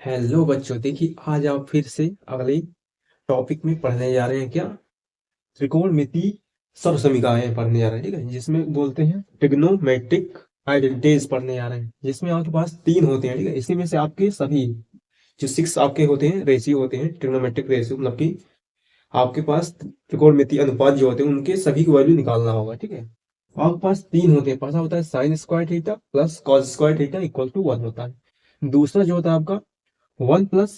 Hello बच्चों, देखिए आज आप फिर से अगले टॉपिक में पढ़ने जा रहे हैं। क्या? त्रिकोणमिति सर्वसमीकरण पढ़ने जा रहे हैं, ठीक है, जिसमें बोलते हैं ट्रिग्नोमेट्रिक आइडेंटिटीज पढ़ने जा रहे हैं, जिसमें आपके पास तीन होते हैं, ठीक है। इसी में से आपके सभी जो सिक्स आपके होते हैं रेशियो होते हैं, ट्रिग्नोमेट्रिक रेशियो, मतलब कि आपके पास त्रिकोणमिति अनुपात जो होते हैं उनके सभी की वैल्यू निकालना होगा, ठीक है। आपके पास तीन होते हैं, पहला होता है sine square theta plus cos square theta equal to 1 होता है। दूसरा जो होता है आपका 1 प्लस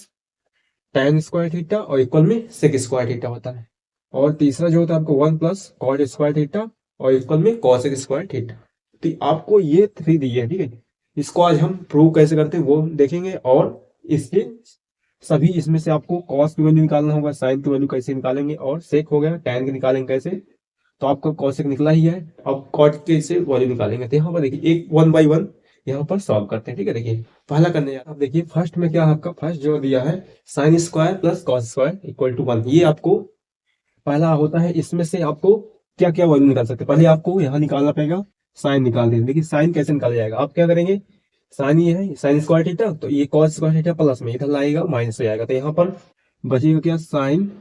tan स्क्वायर थीटा और इक्वल में सेक स्क्वायर थीटा होता है। और तीसरा जो होता है आपको 1 प्लस कॉट स्क्वायर थीटा और इक्वल में कॉसेक स्क्वायर थीटा। तो आपको ये थ्री दी है, ठीक है। इसको आज हम प्रूव कैसे करते हैं वो देखेंगे, और इसके सभी इसमें से आपको कॉस की वैल्यू निकालना होगा, साइन की वैल्यू कैसे निकालेंगे, और सेक हो गया, टैन की निकालेंगे कैसे। तो आपका कॉसेक निकला ही है, अब कॉट के से वैल्यू निकालेंगे। तो यहाँ पर देखिए एक 1 बाई 1 यहाँ पर सॉल्व करते हैं, ठीक है। देखिए पहला करने जा रहा अब देखिए फर्स्ट में क्या है, आपका फर्स्ट जो दिया है sine square plus cos square equal to 1, ये आपको पहला होता है। इसमें से आपको क्या क्या वैल्यू निकाल सकते हैं, पहले आपको यहाँ निकालना पड़ेगा, साइन निकाल देंगे। देखिए साइन कैसे निकाला जाएगा, आप क्या करेंगे, साइन ये है साइन स्क्वायर थीटा, तो ये कॉस स्क्वायर थीटा प्लस में इधर लाएगा माइनस हो जाएगा, तो यहाँ पर बचेगा क्या, sine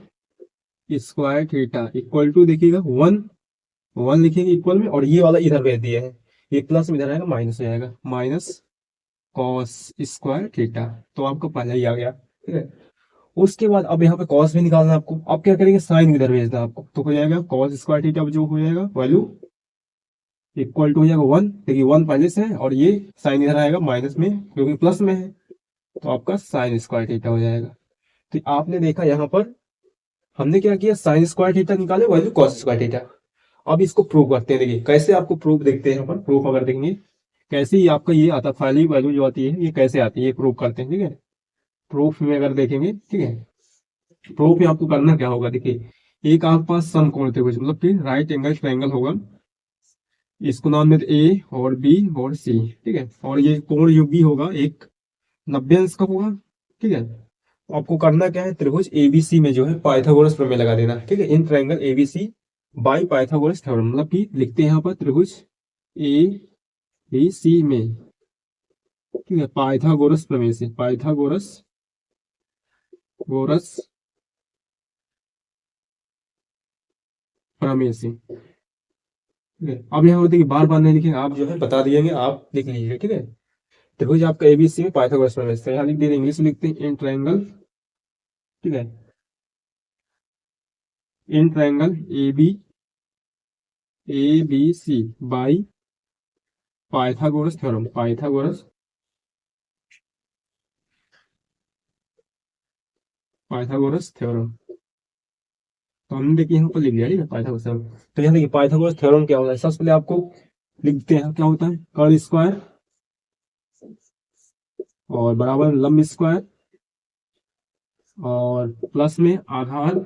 square theta equal to देखिएगा 1 1 लिखेंगे इक्वल में, और ये वाला इधर भेज दिए हैं, ये प्लस में इधर आएगा माइनस हो जाएगा, माइनस कॉस स्क्वायर थीटा। तो आपको पहले ही आ गया, ठीक है। उसके बाद अब यहाँ पे कॉस भी निकालना है आपको, अब क्या करेंगे, साइन इधर भेजना है आपको, तो हो जाएगा कॉस स्क्वायर थीटा जो हो जाएगा वैल्यू इक्वल टू हो जाएगा 1, देखिए 1 पहले से है, और ये साइन इधर आएगा माइनस में क्योंकि प्लस में है, तो आपका साइन स्क्वायर थीटा हो जाएगा। तो आपने देखा यहाँ पर हमने क्या किया, साइन स्क्वायर थीटा निकाले वैल्यू कॉस स्क्वायर थीटा। अब इसको प्रूव करते हैं, देखिए कैसे आपको प्रूव देखते हैं, यहाँ पर प्रूफ अगर देखेंगे कैसे ही आपका ये आता है, पहली वैल्यू जो आती है ये कैसे आती है, ये प्रूव करते हैं, ठीक है। प्रूफ में अगर देखेंगे, ठीक है, प्रूफ में आपको करना क्या होगा, देखिए एक आपके पास समकोण त्रिभुज मतलब कि राइट एंगल ट्रायंगल होगा, इसको नाम देते ए और बी और सी, ठीक है। और ये कोण जो बी होगा एक 90 अंश का होगा, ठीक है। तो आपको करना क्या है, त्रिभुज एबीसी में जो है पाइथागोरस प्रमेय लगा देना, ठीक है, in triangle ABC by Pythagoras theorem, मतलब कि लिखते हैं यहाँ पर त्रिभुज ए बी सी में, ठीक है, पाइथागोरस प्रमेय से, पाइथागोरस गोरस प्रमेय से, ठीक है। अब यहाँ देखिए बार बार नहीं लिखेंगे, आप जो है बता दिएंगे, आप लिख लीजिए, ठीक है। त्रिभुज आपका एबीसी में पाइथागोरस प्रमेय से, यहाँ लिख दिए, इंग्लिश में लिखते हैं इन ट्रायंगल, ठीक है, in triangle A B C by Pythagoras theorem, Pythagoras theorem. तो हमने देखिए यहाँ पर लिख दिया, ठीक है, पाइथागोरस थ्योरम। तो यहाँ देखिए पाइथागोरस थ्योरम क्या होता है, सबसे पहले आपको लिखते हैं क्या होता है, कर्ल स्क्वायर और बराबर लंब स्क्वायर और प्लस में आधार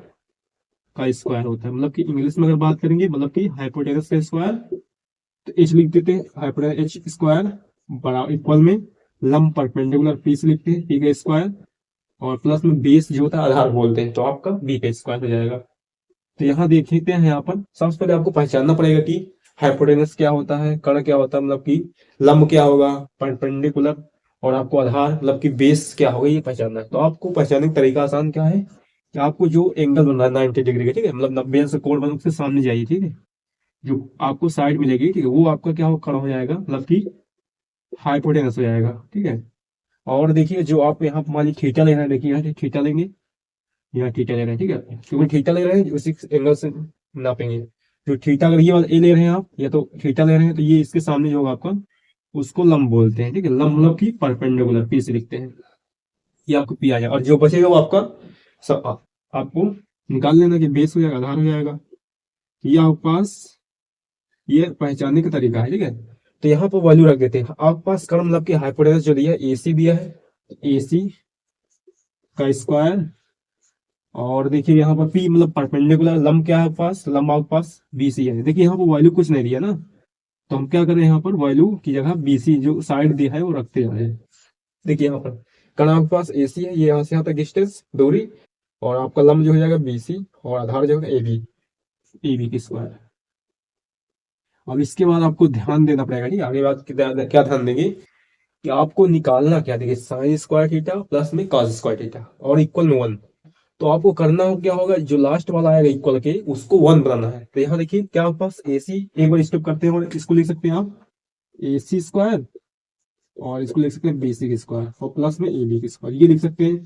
का स्क्वायर होता है, मतलब कि इंग्लिश में अगर बात करेंगे मतलब कि हाइपोटेनस का स्क्वायर, तो एच लिख देते हैं, हाइपोटेनस एच स्क्वायर बराबर इक्वल में लंब परपेंडिकुलर पी से लिखते हैं पी का स्क्वायर, और प्लस में बेस जो होता है आधार बोलते हैं, तो आपका बी का स्क्वायर हो जाएगा। तो यहाँ देखते हैं, यहाँ पर सबसे पहले आपको पहचानना पड़ेगा कि हाइपोटेनस क्या होता है, कर्ण क्या होता है, मतलब कि लंब क्या होगा परपेंडिकुलर, और आपको आधार मतलब कि बेस क्या होगा ये पहचानना है। तो आपको पहचानने का तरीका आसान क्या है कि आपको जो एंगल बन रहा है 90 डिग्री का, ठीक है, मतलब 90 अंश कोण बन उसके सामने जाइए, ठीक है, जो आपको साइड मिलेगी, ठीक है, वो आपका क्या हो खड़ा हो जाएगा, मतलब कि हाइपोटेनस हो जाएगा, ठीक है। और देखिए जो आप यहाँ मान लीजिए थीटा ले रहे हैं, देखिए यहाँ थीटा लेंगे, यहाँ थीटा ले रहे हैं, ठीक है, क्योंकि थीटा ले रहे हैं उसी एंगल से नापेंगे। जो थीटा अगर ये वाला ए ले रहे हैं आप, या तो थीटा ले रहे हैं, तो ये इसके सामने जो होगा आपका उसको लंब बोलते हैं, ठीक है, लंब मतलब कि परपेंडिकुलर पी से लिखते हैं, ये आपको पी आ जाएगा, और जो बचेगा वो आपका सब आपको निकाल लेना कि बेस हो जाएगा आधार हो जाएगा। ये आपके पास ये पहचानने का तरीका है, ठीक है। तो यहाँ पर वैल्यू रख देते हैं, आपके पास कर्म मतलब कि हाइपोटेनस जो दिया है एसी दिया है, एसी का स्क्वायर, और देखिए यहाँ पर पी मतलब परपेंडिकुलर लंब क्या है आपके पास, लंब आपके पास बीसी है, देखिए यहाँ पर वैल्यू कुछ नहीं दिया ना, तो हम क्या करें, यहाँ पर वैल्यू की जगह बीसी जो साइड दिया है वो रखते जा रहे हैं। देखिए यहाँ पर कर्ण आपके पास एसी है, ये यहाँ से यहाँ तक डिस्टेंस दूरी, और आपका लंब जो हो जाएगा बीसी, और आधार जो है एबी, एबी की स्क्वायर। अब इसके बाद आपको ध्यान देना पड़ेगा, ठीक है, आगे बात क्या ध्यान देंगे, कि आपको निकालना क्या, देखिए साइन स्क्वायर थीटा प्लस में कॉस स्क्वायर थीटा और इक्वल में 1। तो आपको करना हो क्या होगा, जो लास्ट वाला आएगा इक्वल के उसको 1 बनाना है। तो यहाँ देखिए क्या आपके पास AC, एक बार स्टेप करते हैं और इसको लिख सकते हैं आप AC स्क्वायर, और इसको लिख सकते हैं BC स्क्वायर और प्लस में AB स्क्वायर, ये लिख सकते हैं।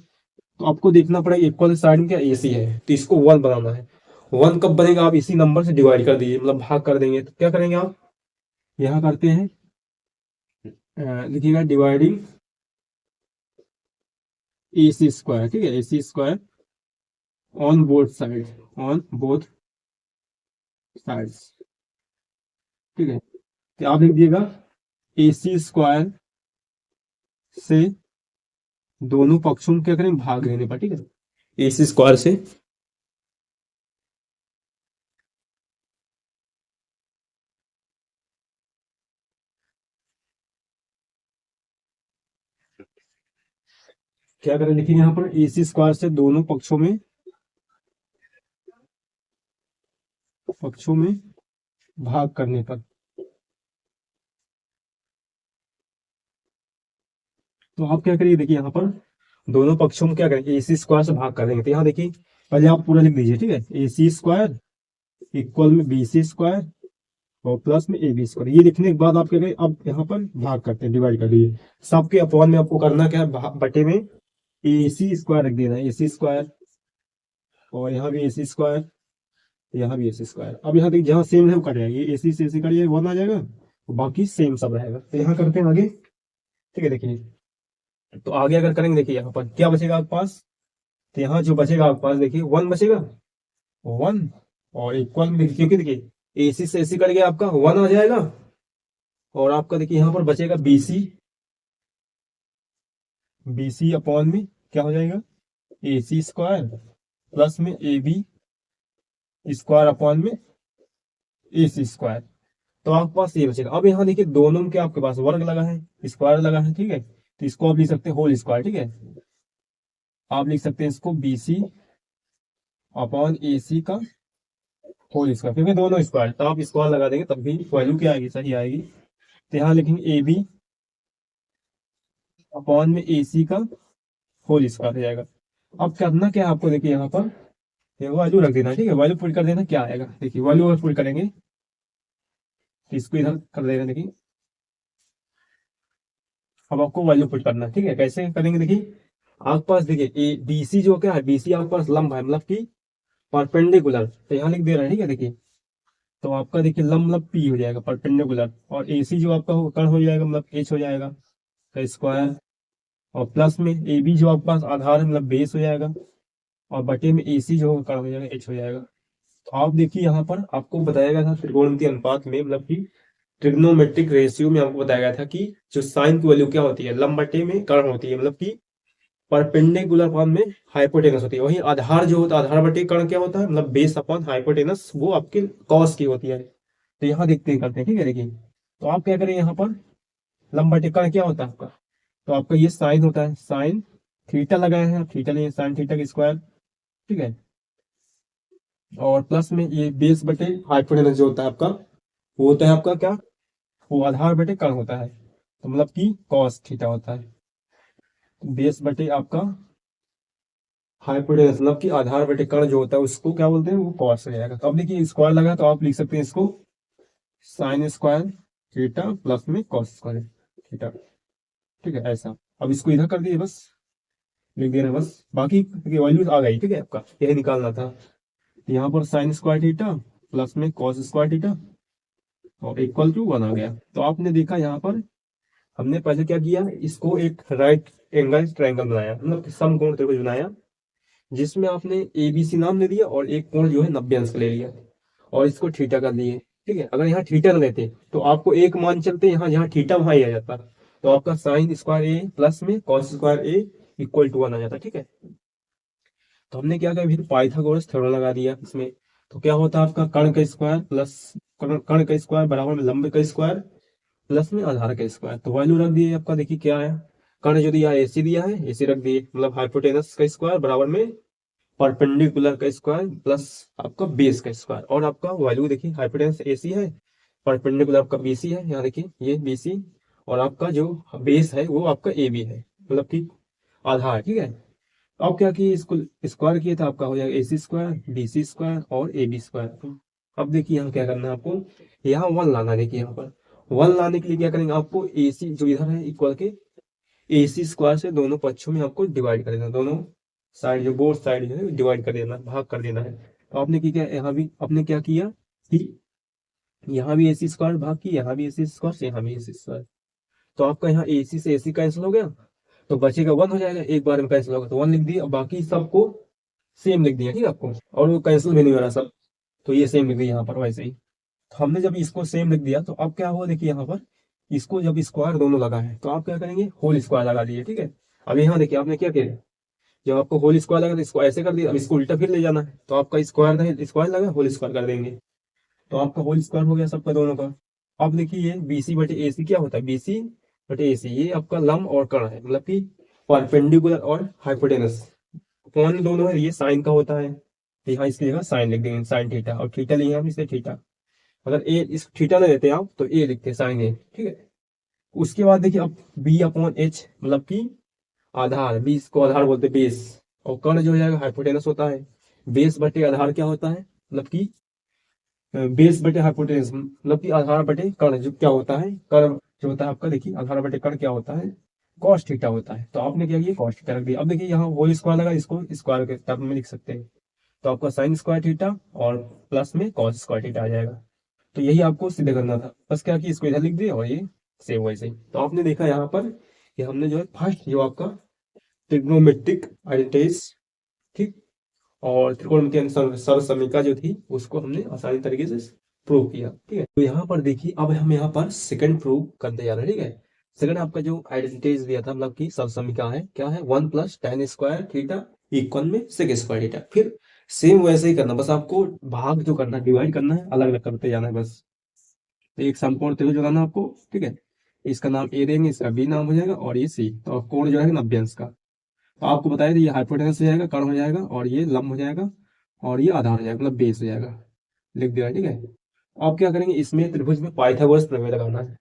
तो आपको देखना पड़ेगा इक्वल साइड में क्या AC है, तो इसको 1 बनाना है। 1 कब बनेगा, आप इसी नंबर से डिवाइड कर दीजिए, मतलब भाग कर देंगे। तो क्या करेंगे आप, यहाँ करते हैं, लिखिएगा डिवाइडिंग AC स्क्वायर, ठीक है, AC square on both side, on both sides, ठीक है। तो आप लिख दिएगा AC स्क्वायर से दोनों पक्षों में क्या करें, भाग लेने पर, ठीक है। AC स्क्वायर से क्या करें, लिखिए यहाँ पर AC स्क्वायर से दोनों पक्षों में भाग करने पर। तो आप क्या करिए, देखिए यहाँ पर दोनों पक्षों में क्या करेंगे, AC स्क्वायर से भाग कर देंगे। तो यहाँ देखिए पहले आप पूरा लिख दीजिए, ठीक है, AC स्क्वायर इक्वल में BC स्क्वायर और प्लस में AB स्क्वायर। ये लिखने के बाद आप क्या करें, अब यहाँ पर भाग करते हैं, डिवाइड कर दीजिए। सबके अपॉन में आपको करना क्या है, बटे में AC स्क्वायर रख देना है, AC स्क्वायर, और यहाँ भी AC स्क्वायर, यहाँ भी AC स्क्वायर। अब यहाँ देखिए जहाँ सेम है वो कट जाएगा, ये AC से AC कट जाएगा, 1 आ जाएगा, तो बाकी सेम सब रहेगा। तो यहाँ करते हैं आगे, ठीक है। देखिए तो आगे अगर करेंगे, देखिए यहाँ पर क्या बचेगा आपके पास, तो यहाँ जो बचेगा आपके पास देखिए 1 बचेगा, 1 और इक्वल में देखिए, क्योंकि देखिए AC से AC कट गया, आपका 1 आ जाएगा, और आपका देखिए यहाँ पर बचेगा BC अपॉन में क्या हो जाएगा, AC स्क्वायर प्लस में AB स्क्वायर अपॉन में AC स्क्वायर। तो आपके पास ये बचेगा। अब यहाँ देखिए दोनों में क्या आपके पास वर्ग लगा है, स्क्वायर लगा है, ठीक है। तो इसको आप लिख सकते हैं होल स्क्वायर, ठीक है। आप लिख सकते हैं इसको BC अपॉन AC का होल स्क्वायर, क्योंकि दोनों स्क्वायर, तो आप स्क्वायर लगा देंगे तब भी वैल्यू क्या आएगी, सही आएगी। तो यहाँ लिखेंगे AB अपॉन में AC का होल स्क्वायर हो जाएगा। अब करना क्या है आपको, देखिए यहाँ पर वैल्यू रख देना, ठीक है, वैल्यू पुट कर देना, क्या आएगा देखिए, वैल्यू अगर पुट करेंगे तो इसको इधर कर देना। देखिए अब आपको वैल्यू पुट करना है, ठीक है, कैसे करेंगे, देखिए आपके पास देखिए BC जो क्या है, BC आपके पास लंब है, मतलब कि परपेंडिकुलर, तो यहाँ लिख दे रहा है, ठीक है। देखिए तो आपका देखिए लंब मतलब P हो जाएगा परपेंडिकुलर, और AC जो आपका कर्ण हो जाएगा, मतलब H हो जाएगा का स्क्वायर, और प्लस में AB जो आपके पास आधार है, मतलब बेस हो जाएगा, और बटे में AC जो होगा कर्ण हो जाएगा, H हो जाएगा। तो आप देखिए यहाँ पर आपको बताया गया था त्रिकोणमितीय अनुपात में, मतलब कि ट्रिग्नोमेट्रिक रेशियो में आपको बताया गया था कि जो साइन की वैल्यू क्या होती है, लंब बटे में कर्ण होती है, मतलब कि परपेंडिकुलर अपॉन में हाइपोटेनस होती है। वही आधार जो होता है, आधार बटे कर्ण क्या होता है, मतलब बेस अपॉन हाइपोटेनस, वो आपके कॉस की होती है। तो यहाँ देखते हैं, करते हैं, ठीक है। देखिए तो आप क्या करें, यहाँ पर लंब बटे कर्ण क्या होता है आपका, तो आपका ये साइन होता है, साइन थीटा लगाए हैं, थीटा नहीं, साइन थीटा का स्क्वायर, ठीक है, और प्लस में ये बेस बटे हाइपोटेनस जो होता है आपका, वो होता है आपका क्या, वो आधार बटे कर्ण होता है, तो मतलब कि कॉस थीटा होता है। बेस बटे आपका हाइपोटेनस, मतलब कि आधार बटे कर्ण जो होता है उसको क्या बोलते हैं, वो कॉस हो जाएगा। तो अब देखिए स्क्वायर लगा, तो आप लिख सकते हैं इसको साइन स्क्वायर थीटा प्लस में कॉस स्क्वायर थीटा, ठीक है, ऐसा। अब इसको इधर कर दिए, बस लिख देना बस, बाकी वैल्यूज आ गई, ठीक है, आपका यही निकालना था। यहाँ पर साइन स्क्वायर थीटा प्लस में कॉस स्क्वायर थीटा और इक्वल टू 1 आ गया। तो आपने देखा यहाँ पर हमने पहले क्या किया, इसको एक राइट एंगल ट्रायंगल बनाया, मतलब समकोण त्रिभुज बनाया, जिसमें आपने ABC नाम ले दिया और एक कोण जो है 90 अंश का ले लिया, और इसको थीटा कर लिए, ठीक है। अगर यहाँ थीटा न लेते तो आपको एक मान चलते, यहाँ जहाँ थीटा वहां ही आ जाता, तो आपका साइन स्क्वायर A प्लस में cos square A equal to 1 आ जाता, ठीक है। तो हमने क्या किया, फिर पाइथागोरस थ्योरम लगा दिया इसमें। तो क्या होता है आपका कर्ण का स्क्वायर प्लस कर्ण का स्क्वायर बराबर में लंब का स्क्वायर प्लस में आधार का स्क्वायर। तो वैल्यू रख दिए, आपका देखिए क्या आया, कर्ण जो दिया है AC दिया है, AC रख दिए, मतलब हाइपोटेनस का स्क्वायर बराबर में परपेंडिकुलर का स्क्वायर प्लस आपका बेस का स्क्वायर, और आपका वैल्यू देखिए हाइपोटेनस AC है, परपेंडिकुलर आपका BC है, यहाँ देखिए ये BC, और आपका जो बेस है वो आपका ए बी है, मतलब कि आधार, ठीक है। अब क्या किए, इसको स्क्वायर किए तो आपका हो जाएगा ए सी स्क्वायर, बी सी स्क्वायर और ए बी स्क्वायर। अब देखिए यहाँ क्या करना है आपको, यहाँ वन लाना है। देखिए यहाँ पर वन लाने के लिए क्या करेंगे, आपको ए सी जो इधर है इक्वल के ए सी स्क्वायर से दोनों पक्षों में आपको डिवाइड कर देना, दोनों साइड जो बोथ साइड जो है डिवाइड कर देना, भाग कर देना है। तो आपने क्या, यहाँ भी आपने क्या किया कि यहाँ भी ए सी स्क्वायर भाग की, यहाँ भी ए सी स्क्वायर से यहाँ भी ए सी स्क्वायर। तो आपका यहाँ ए सी से ए सी कैंसिल हो गया, तो बचेगा वन हो जाएगा, एक बार में कैंसिल होगा तो वन लिख दिया, बाकी सबको सेम लिख दिया, ठीक है आपको, और वो कैंसिल भी नहीं हो रहा सब, तो ये सेम लिख दिया यहाँ पर वैसे ही। तो हमने जब इसको सेम लिख दिया तो अब क्या हुआ, देखिए यहाँ पर इसको जब स्क्वायर दोनों लगा है तो आप क्या करेंगे, होल स्क्वायर लगा दिए, ठीक है। अब यहाँ देखिए आपने क्या किया, जब आपको होल स्क्वायर लगा तो इसको ऐसे कर दिया, अब इसको उल्टा फिर ले जाना है, तो आपका स्क्वायर स्क्वायर लगा होल स्क्वायर कर देंगे, तो आपका होल स्क्वायर हो गया सबका दोनों का। अब देखिए ये बीसी बटे ए सी क्या होता है, बीसी बटे ए सी ये आपका लंब और कर्ण है, मतलब कि परपेंडिकुलर और हाइपोटेनस, कौन दोनों है, ये साइन का होता है, तो यहाँ इसकी जगह साइन लिख देंगे, साइन थीटा, और थीटा लिए हम इसलिए थीटा, अगर ए इस थीटा नहीं देते आप तो ए लिखते साइन ए, ठीक है। उसके बाद देखिए अब बी अपॉन एच, मतलब कि आधार, बी को आधार बोलते हैं बेस, और कर्ण जो हो जाएगा हाइपोटेनस होता है, बेस बटे आधार क्या होता है, मतलब कि बेस बटे हाइपोटेनस, मतलब कि आधार बटे कर्ण जो क्या होता है, कर्ण जो होता है आपका, देखिए आधार बटे कर्ण क्या होता है, कॉस थीटा होता है, तो आपने क्या किया कॉस थीटा रख दिया। अब देखिए यहाँ होल स्क्वायर लगा, इसको स्क्वायर के टर्म में लिख सकते हैं, तो आपका साइन स्क्वायर थीटा और प्लस में कॉस स्क्वायर थीटा आ जाएगा। तो यही आपको सिद्ध करना था, बस क्या कि इसको इधर लिख दिया और ये सेम वैसे ही। तो आपने देखा यहाँ पर कि हमने जो है फर्स्ट जो आपका ट्रिग्नोमेट्रिक आइडेंटिटीज, ठीक, और त्रिकोणमितीय सर्वसमीका जो थी उसको हमने आसानी तरीके से प्रूव किया, ठीक है। तो यहाँ पर देखिए अब हम यहाँ पर सेकंड प्रूव करते जा रहे हैं, ठीक है। सेकंड आपका जो आइडेंटिटीज दिया था, मतलब कि सर्वसमीका है, क्या है, one plus tan square theta equal में सेक स्क्वायर थीटा, फिर सेम वैसे ही करना, बस आपको भाग जो करना है डिवाइड करना है, अलग अलग करते जाना है बस। तो एक समकोण त्रिभुज बनाना है आपको, ठीक है, इसका नाम ए देंगे, इसका बी नाम हो जाएगा और ये सी, तो कोण जो है 90 अंश का। तो आपको बताया था ये हाइपोटेनस हो जाएगा, कर्ण हो जाएगा, और ये लंब हो जाएगा, और ये आधार हो जाएगा, मतलब बेस हो जाएगा, लिख दिया, ठीक है। आप क्या करेंगे, इसमें त्रिभुज में पाइथागोरस प्रमेय लगाना है,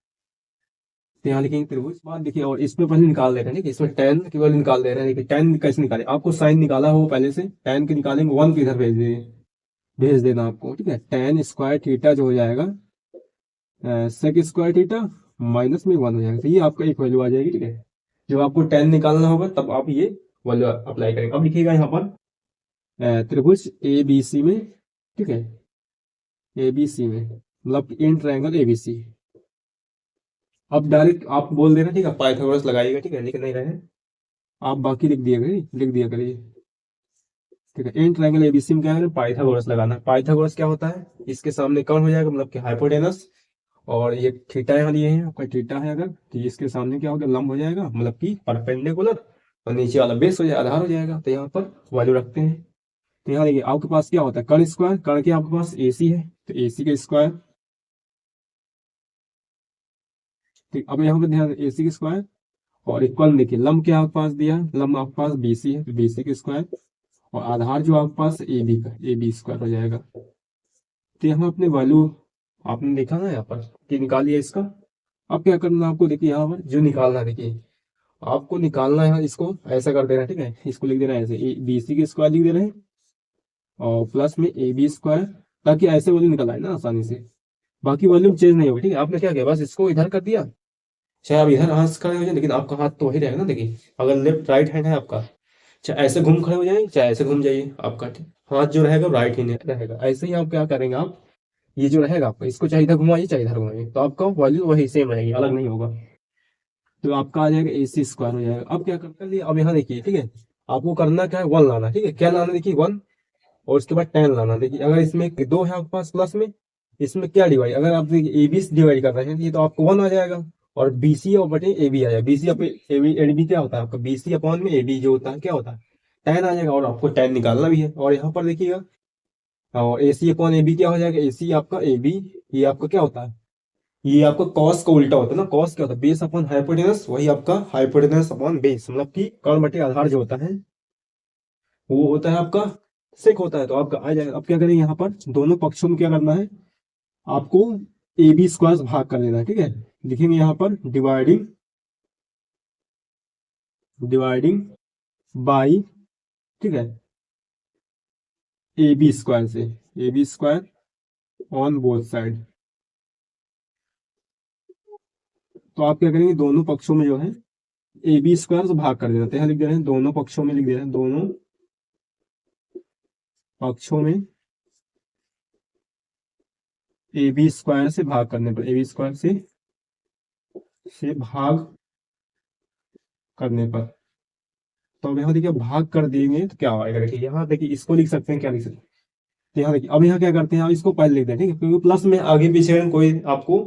तो यहाँ लिखेंगे त्रिभुज, बाद देखिए, और इसमें पहले निकाल दे रहे हैं, ठीक है, इसमें tan केवल निकाल दे रहे हैं, देखिए tan कैसे निकाले, आपको साइन निकाला हो पहले से, tan के निकालेंगे, वन के इधर भेज देना आपको, ठीक है। tan स्क्वायर थीटा जो हो जाएगा सेक स्क्वायर थीटा माइनस में वन हो जाएगा, तो ये आपका एक वैल्यू आ जाएगी, ठीक है। जब आपको tan निकालना होगा तब आप ये वैल्यू अप्लाई करेंगे। अब लिखिएगा यहाँ पर त्रिभुज ए बी सी में, ठीक है, ए बी सी में, मतलब इन ट्रायंगल ए बी सी। अब डायरेक्ट आप बोल देना, ठीक है, पाइथागोरस लगाइएगा, ठीक है, लिख नहीं रहे हैं आप, बाकी लिख दिया करिए, ठीक है। इन ट्रायंगल एबीसी में क्या है, पाइथागोरस लगाना है। पाइथागोरस क्या होता है, इसके सामने कौन हो जाएगा, मतलब कि हाइपोटेनस, और ये थीटा यहाँ लिए हैं, आपका थीटा है अगर, तो इसके सामने क्या होगा, लंब हो जाएगा, मतलब कि परपेंडिकुलर, और नीचे वाला बेस हो जाएगा, आधार हो जाएगा, तो यहाँ पर वैल्यू रखते हैं। तो यहाँ देखिए आपके पास क्या होता है, कर्ण स्क्वायर, कर्ण के आपके पास ए सी है, तो ए सी का स्क्वायर, ठीक। अब यहाँ पे ध्यान ए सी का स्क्वायर, और इक्वल देखिए लंब क्या आपके पास दिया है, लंब आपके पास बी सी है, तो बी सी का स्क्वायर, और आधार जो आपके पास ए बी का, ए बी स्क्वायर हो जाएगा। तो यहाँ अपने वैल्यू आपने देखा ना यहाँ पर कि निकालिए इसका। अब क्या करना है आपको, देखिए यहाँ पर जो निकालना है, देखिए आपको निकालना है, इसको ऐसा कर देना है, ठीक है, इसको लिख देना है ऐसे, ए बी सी के स्क्वायर लिख देना है, और प्लस में ए बी स्क्वायर, ताकि ऐसे वैल्यू निकल आए ना आसानी से, बाकी वॉल्यूम चेंज नहीं होगी, ठीक है। आपने क्या किया, बस इसको इधर कर दिया, चाहे आप इधर हाथ खड़े हो जाए, लेकिन आपका हाथ तो वही रहेगा ना, देखिए अगर लेफ्ट राइट हैंड है आपका, चाहे ऐसे घूम खड़े हो जाए, चाहे ऐसे घूम जाइए, आपका हाथ जो रहेगा राइट ही रहेगा। ऐसे ही आप क्या करेंगे, आप ये जो रहेगा आपका, इसको चाहे इधर घुमाइए चाहे इधर घुमाइए, तो आपका वैल्यू वही सेम रहेगी, अलग नहीं होगा, तो आपका आ जाएगा ए सी स्क्वायर हो जाएगा। अब क्या कर लिया, अब यहाँ देखिए, ठीक है, आपको करना क्या है, वन लाना, ठीक है, क्या लाना, देखिए वन, और उसके बाद tan लाना। देखिए अगर इसमें दो है आपके पास प्लस में, इसमें क्या डिवाइड, अगर आप देखिए ए बी से डिवाइड कर रहे हैं, ये तो आपको वन आ जाएगा, और बी सी और बटे ए बी आ जाएगा, बी सी ए बी क्या होता है आपका, बी सी अपॉन में ए बी जो होता है क्या होता है, tan आ जाएगा, और आपको tan निकालना भी है। और यहाँ पर देखिएगा, और ए सी अपॉन ए बी क्या हो जाएगा, ए सी आपका ए बी, ये आपका क्या होता है, ये आपका कॉस का उल्टा होता है ना, कॉस क्या होता है, बेस अपॉन हाइपोटेनस, वही आपका हाइपोटेनस अपॉन बेस, मतलब कि कर्ण बटे आधार जो होता है वो होता है आपका सेक होता है, तो आपका आ जाएगा। अब क्या करेंगे, यहाँ पर दोनों पक्षों में क्या करना है, आपको ए बी स्क्वायर भाग कर देना है, ठीक है। लिखेंगे यहाँ पर डिवाइडिंग बाई, ठीक है, ए बी स्क्वायर से, A B square on both side. तो आप क्या करेंगे, दोनों पक्षों में जो है ए बी स्क्वायर से भाग कर देना, तो यहाँ लिख दे रहे हैं दोनों पक्षों में, लिख दे रहे हैं दोनों पक्षों में ए बी स्क्वायर से भाग करने पर, ए बी स्क्वायर से भाग करने पर। तो अब यहाँ देखिए भाग कर देंगे तो क्या आएगा, देखिए यहाँ देखिए इसको लिख सकते हैं, क्या लिख सकते हैं, तो यहाँ देखिए अब यहाँ क्या करते हैं, आप इसको पहले लिख दें, ठीक है, क्योंकि प्लस में आगे पीछे में कोई आपको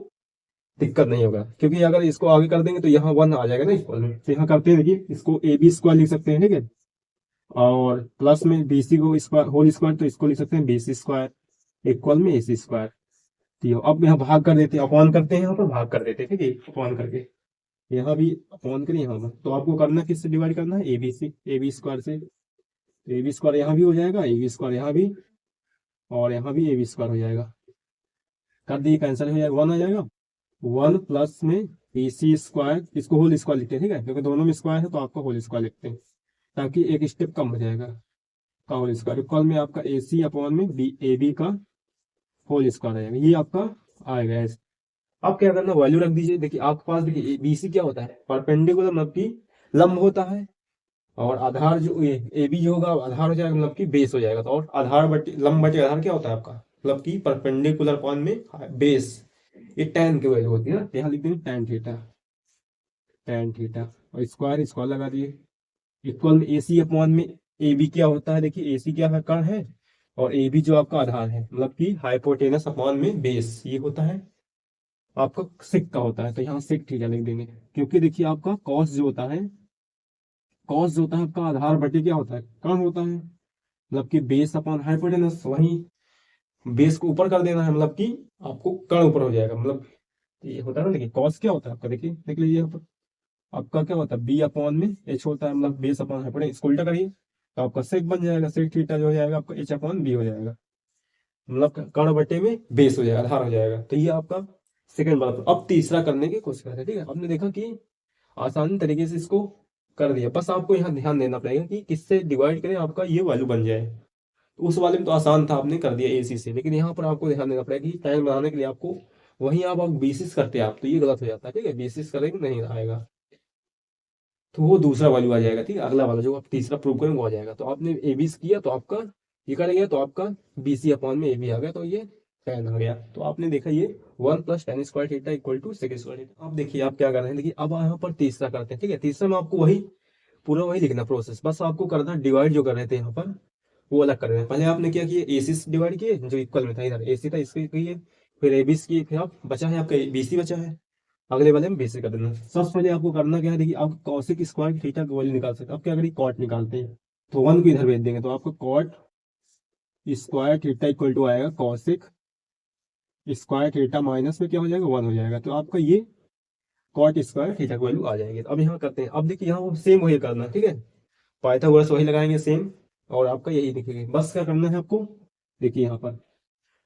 दिक्कत नहीं होगा, क्योंकि अगर इसको आगे कर देंगे तो यहाँ 1 आ जाएगा ना इक्वल में। तो यहाँ करते हैं, देखिए इसको ए बी स्क्वायर लिख सकते हैं, ठीक है, और प्लस में बी सी को स्क्वायर होल स्क्वायर, तो इसको लिख सकते हैं बी सी स्क्वायर इक्वल में ए सी स्क्वायर। तो अब यहाँ भाग कर देते हैं, अपॉन करते हैं, यहाँ पर भाग कर देते हैं, ठीक है, अपॉन करके यहाँ भी अपॉन करें यहाँ पर। तो आपको करना किससे डिवाइड करना है, ए बी स्क्वायर से, ए बी स्क्वायर यहाँ भी हो जाएगा, ए बी स्क्वायर यहाँ भी, और यहाँ भी ए बी स्क्वायर हो जाएगा, कर दिए कैंसिल हो जाएगा, 1 आ जाएगा। 1 प्लस में बी सी स्क्वायर, इसको होल स्क्वायर लिखते हैं, ठीक है, क्योंकि दोनों में स्क्वायर है तो आपको होल स्क्वायर लिखते हैं, ताकि एक स्टेप कम हो जाएगा, का होल स्क्वायर इक्वल में आपका ए सी अपॉन में बी ए बी का होल स्क्वायर आ जाएगा, ये आपका आएगा ऐसे। अब क्या करना, वैल्यू रख दीजिए। देखिए आपके पास, देखिए बी सी क्या होता है, परपेंडिकुलर मतलब कि लंब होता है, और आधार जो ए बी जो होगा आधार हो जाएगा, मतलब कि बेस हो जाएगा। तो और आधार बटे लंब बटे आधार क्या होता है आपका, मतलब कि परपेंडिकुलर अपॉन में बेस, ये tan की वैल्यू होती है ना, तो यहाँ लिख देंगे tan थीटा, और स्क्वायर स्क्वायर लगा दिए, इक्वल में ए सी अपॉन में ए बी क्या होता है, देखिए ए सी क्या है, कण है, और ए बी जो आपका आधार है, मतलब कि हाइपोटेनस अपॉन में बेस, ये होता है आपका सिक का होता है। तो यहाँ सिक थीटा लिख देंगे, क्योंकि देखिए आपका कॉस जो होता है, कॉस जो होता है आपका आधार बटे क्या होता है, कण होता है, मतलब कि बेस अपॉन हाइपोटेनस, वही बेस को ऊपर कर देना है, मतलब कि आपको कण ऊपर हो जाएगा, मतलब ये होता है ना। देखिए कॉस क्या होता है आपका, देखिए देख लीजिए यहाँ पर आपका क्या होता है, बी अपॉन में एच होता है, मतलब बेस अपॉन हाइपोटेनस, इसको उल्टा करिए तो आपका सेक बन जाएगा, सेक थीटा जो हो जाएगा आपका एच अपॉन बी हो जाएगा, मतलब कण बटे में बेस हो जाएगा, आधार हो जाएगा। तो ये आपका सेकंड वाला। अब तीसरा करने की कोशिश करते हैं, ठीक है, आपने देखा कि आसानी तरीके से इसको कर दिया, बस आपको यहाँ ध्यान देना पड़ेगा कि किससे डिवाइड करें आपका ये वैल्यू बन जाए। तो उस वाले में तो आसान था, आपने कर दिया एसी से, लेकिन यहाँ पर आपको ध्यान देना पड़ेगा कि टाइम बनाने के लिए आपको वहीं आप बेसिस करते हैं आप, तो ये गलत हो जाता है, ठीक है, बेसिस करेंगे नहीं आएगा, तो वो दूसरा वैल्यू आ जाएगा, ठीक है, अगला वाला जो आप तीसरा प्रूव करेंगे वो आ जाएगा। तो आपने ए बी किया तो आपका ये करेंगे तो आपका बी सी अपॉन में ए बी आ गया, तो ये tan आ गया। तो आपने देखा ये 1 plus tan square theta equal to sec square theta. अब देखिए आप क्या कर रहे हैं, देखिए अब यहाँ पर तीसरा करते हैं, ठीक है, तीसरा में आपको वही पूरा वही लिखना प्रोसेस, बस आपको करना डिवाइड जो कर रहे थे यहाँ पर वो अलग कर रहे हैं। पहले आपने क्या किया, ए सी से डिवाइड किए जो इक्वल में था, इधर ए सी था इसके किए, फिर ए बी किए, फिर आप बचा है आपका बी सी बचा है, अगले वाले में बेसिक कर देना। सबसे पहले आपको करना क्या है, देखिए आप कॉसिक स्क्वायर थीटा की वैल्यू निकाल सकते हैं। अब क्या करिए, कॉट निकालते हैं, तो 1 को इधर भेज देंगे, तो आपको cot square theta equal to आएगा कॉसिक स्क्वायर थीटा माइनस में क्या हो जाएगा, 1 हो जाएगा, तो आपका ये कॉट स्क्वायर थीटा की वैल्यू आ जाएगी। अब यहाँ करते हैं, अब देखिए यहाँ सेम वही करना, ठीक है, पाइथागोरस वही लगाएंगे सेम, और आपका यही दिखेगा। बस क्या करना है आपको, देखिए यहाँ पर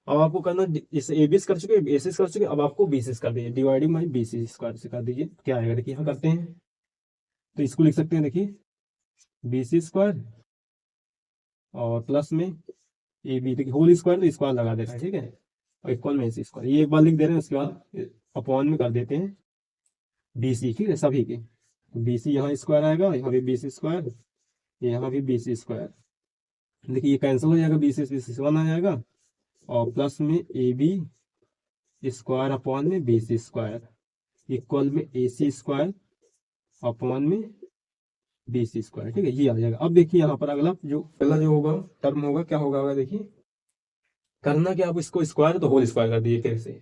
अब आपको करना, इस एबीस कर चुके, एसिस कर चुके, अब आपको बीसिस कर दीजिए, डिवाइडिंग बाई बीसी स्क्वायर से कर दीजिए, क्या आएगा देखिए यहाँ करते हैं, तो इसको लिख सकते हैं, देखिए बीसी स्क्वायर और प्लस में ए बी, देखिए होल स्क्वायर तो स्क्वायर लगा देना है, ठीक है, और इक्वल में सी स्क्वायर, ये एक बार लिख दे रहे हैं, उसके बाद अपॉन में कर देते हैं बीसी, ठीक है, सभी के बीसी यहाँ स्क्वायर आएगा, यहाँ भी बीसी स्क्वायर, यहाँ भी बीसी स्क्वायर, देखिए ये कैंसिल हो जाएगा, बीसी बीसी 1 आ जाएगा, और प्लस में ए बी स्क्वायर अपॉन में बी सी स्क्वायर इक्वल में ए सी स्क्वायर अपॉन में बी सी स्क्वायर, ठीक है, ये आ जाएगा। अब देखिए यहाँ पर अगला जो होगा टर्म होगा, क्या होगा देखिए, करना क्या, आप इसको स्क्वायर तो होल स्क्वायर कर दिए फिर से,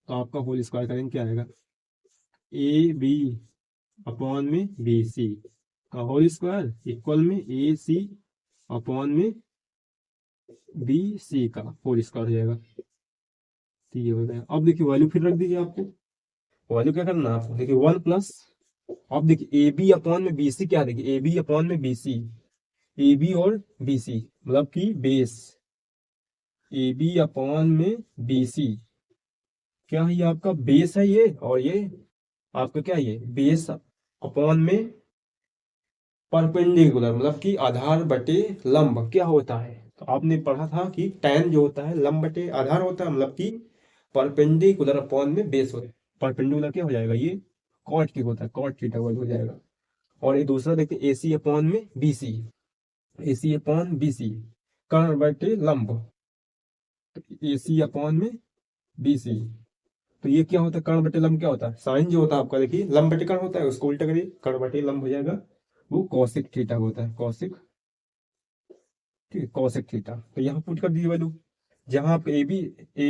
तो आपका होल स्क्वायर करेंगे क्या आएगा, ए बी अपॉन में बी सी का होल स्क्वायर इक्वल में ए सी अपॉन में बी सी का होल स्क्वायर हो जाएगा, तो ये हो जाएगा। अब देखिए वैल्यू फिर रख दीजिए, आपको वैल्यू क्या करना है आपको, देखिए 1 प्लस, अब देखिए ए बी अपॉन में बी सी क्या, देखिए ए बी अपॉन में बी सी, ए बी और बी सी मतलब कि बेस, ए बी अपॉन में बी सी क्या है, ये आपका बेस है ये, और ये आपका क्या ये बेस अपॉन में परपेंडिकुलर, मतलब कि आधार बटे लंब क्या होता है। तो आपने पढ़ा था कि tan जो होता है लंब बटे आधार होता है, मतलब कि परपेंडिकुलर अपॉन में बेस होता है। परपेंडिकुलर क्या हो जाएगा, ये कॉट की होता है, कॉट थीटा हो जाएगा। और ये दूसरा देखते हैं AC अपॉन में BC, AC अपॉन BC कर्ण बटे लंब, तो AC अपॉन में BC। तो ये क्या होता है, कर्ण बटे लंब क्या होता है, साइन जो होता है आपका देखिए लंब बटे कर्ण होता है, उसको उल्टा करिए कर्ण बटे लंब हो जाएगा, वो कौशिक थीटा होता है, कौशिक, ठीक है कौशिक थीटा। तो यहाँ पुट कर दीजिए वैल्यू, जहाँ पे ए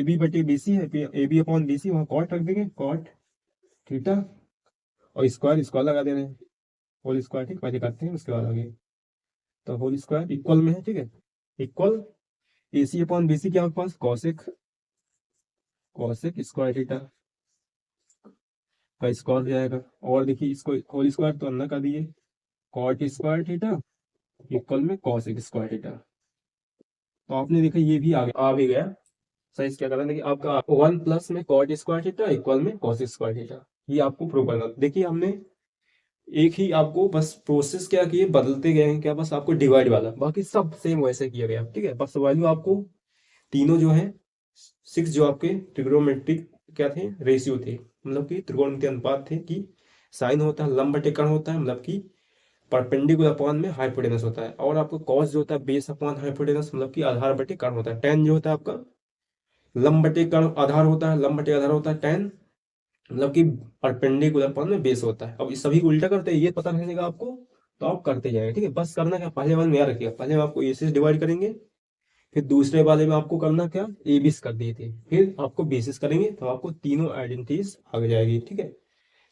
बी बटे BC है, ए बी अपॉन BC, वहाँ कॉट रख देंगे, कॉट थीटा, और स्क्वायर स्क्वायर लगा दे रहे हैं, होल स्क्वायर, ठीक पहले करते हैं उसके बाद आगे। तो होल स्क्वायर इक्वल में है, ठीक है, इक्वल AC अपॉन BC क्या आपके पास कौशिक, कौशिक स्क्वायर थीटा का स्क्वायर हो जाएगा। और देखिए इसको होल स्क्वायर तो अंदर कर दिए, कॉट स्क्वायर थीटा इक्वल में कॉसेक स्क्वायर थीटा। तो आपने देखा ये भी आ भी गया सही। क्या करना है कि आपका 1 प्लस में कॉट स्क्वायर थीटा इक्वल में कॉसेक स्क्वायर थीटा, ये आपको प्रूव करना। देखिए हमने एक ही आपको बस प्रोसेस क्या किए, बदलते गए हैं क्या, बस आपको डिवाइड वाला, बाकी सब सेम वैसे किया गया, ठीक है। बस वैल्यू आपको तीनों जो है 6 जो आपके ट्रिग्नोमेट्रिक क्या थे, रेशियो थे, मतलब कि त्रिकोणमितीय अनुपात थे, कि साइन होता है लंब बटे कर्ण होता है, मतलब कि परपेंडिकुलर अपॉन में हाइपोटेनस होता है, और आपको कॉस जो होता है बेस अपॉन हाइपोटेनस, मतलब कि आधार बटे कर्ण होता है। tan जो होता है आपका लंब बटे कर्ण आधार होता है, लंब बटे आधार होता है tan, मतलब कि परपेंडिकुलर अपॉन में बेस होता है। अब इस सभी को उल्टा करते हैं, ये पता रहने का आपको, तो आप करते जाएंगे, ठीक है। बस करना क्या, पहले वाले में याद रखिएगा, पहले में आपको ए से डिवाइड करेंगे, फिर दूसरे वाले में आपको करना क्या, ए बीस कर दिए थे, फिर आपको बेसिस करेंगे, तो आपको तीनों आइडेंटिटीज आ जाएगी, ठीक है।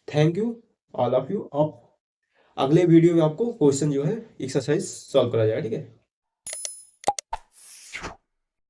Thank you all of you. आप अगले वीडियो में आपको क्वेश्चन जो है एक्सरसाइज सॉल्व करा जाएगा, ठीक है।